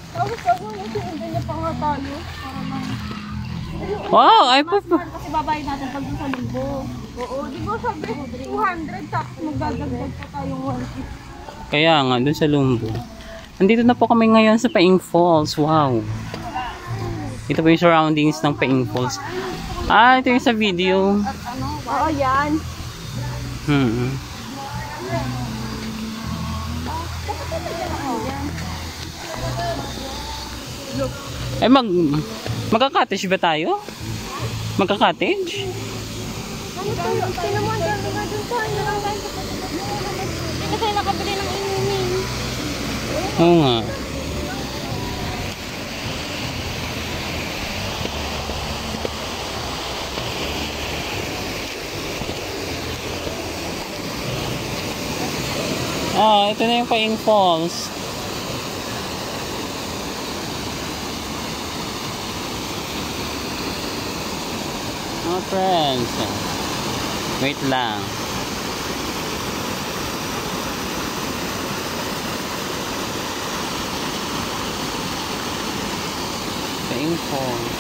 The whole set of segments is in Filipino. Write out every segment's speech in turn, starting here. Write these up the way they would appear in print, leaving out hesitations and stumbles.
Tapos ako, hindi niya pa nga tayo. Para lang. Wow, ay po. Kasi babayad natin pag sa linggo. Oo, di ba sabi 200 tapos magdadagdag pa tayong 150. Kaya nga, dun sa Lumbo. Andito na po kami ngayon sa Paing Falls. Wow. Ito po yung surroundings ng Paing Falls. Ah, ito yung sa video. Oo, yan. Eh, magka-cottage ba tayo? Magka-cottage? Hindi kayo nakabili ng inumin. Oo nga. Ah, ito na yung Paing Falls. Mga friends. Wait lang. Paing Falls.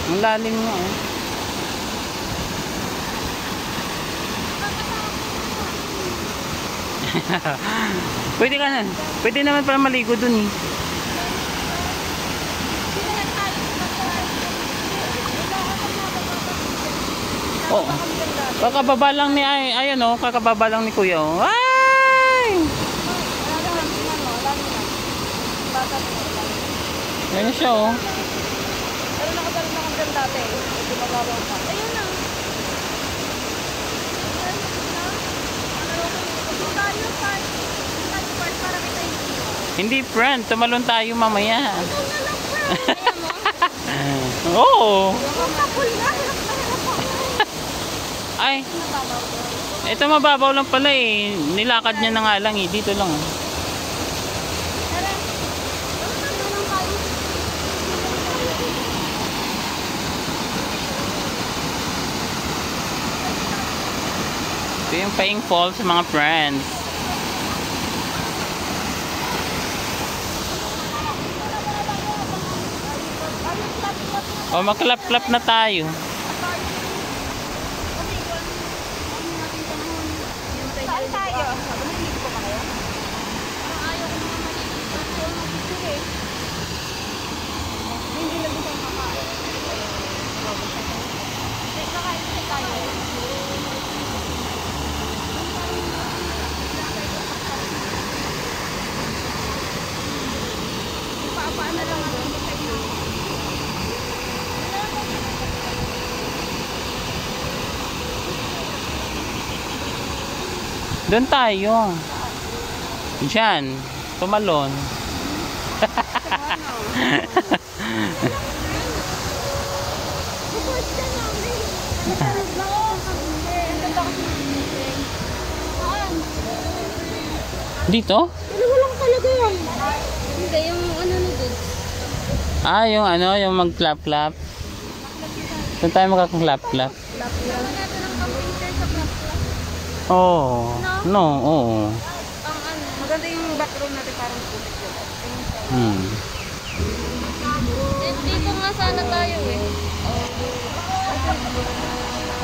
Ang lalim nga eh. Pwede ka na. Pwede naman para maligo dun eh. Oh. Kakababa lang ni ayan oh, kakababa lang ni Kuya oh. Ay! Ayan siya oh. Pero nakabalik na kang ganda dati. Hindi mababaw pa. Ayun na. Hindi friend, tumalon tayo mamaya. Oo. Ay. Ito mababaw lang pala eh. Nilakad niya na nga lang eh. Dito lang. Ito yung Paing Falls mga friends. O maklap-klap na tayo. Saan tayo? Hindi lang dito kakain. Kakain tayo. Paapaan na lang ako. Doon tayo. Diyan. Tumalon. Dito? Dalawa lang talaga yan. Hindi, yung ano na dun. Ah, yung ano, yung mag-clap-clap. Doon tayo magka-clap-clap. Oo. No, oo. Ang ano, maganda yung background natin parang pulit. Dito nga sana tayo eh.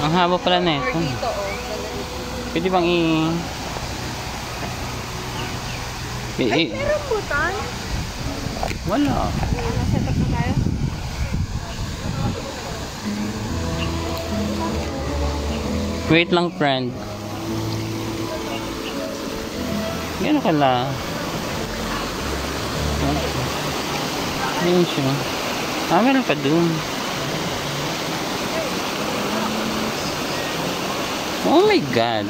Ang haba pala na ito. Dito oh. Pwede bang Ay, meron butan? Wala. Set up na tayo? Wait lang friend. Gano'n ka lang. Ayun siya. Ah, meron pa dun. Oh my God.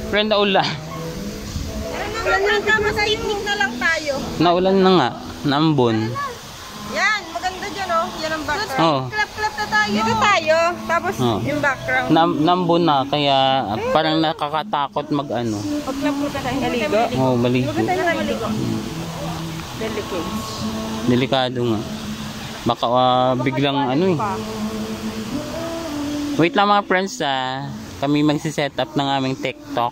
Friend, naulan. Ulan lang kama sa picnic na lang tayo. Naulan na nga. Naambon. Yan, maganda dyan oh. Yan ang background. Oh. Clap-clap na tayo. Dito tayo. Tapos yung background. Naambon na, kaya parang nakakatakot mag-ano. Pag-clap mo ka tayo. Maligo. Oh, maligo. Maganda na maligo. Delicate. Delikado nga. Baka biglang ano eh. Wait lang mga friends, kami magsiset up ng aming TikTok.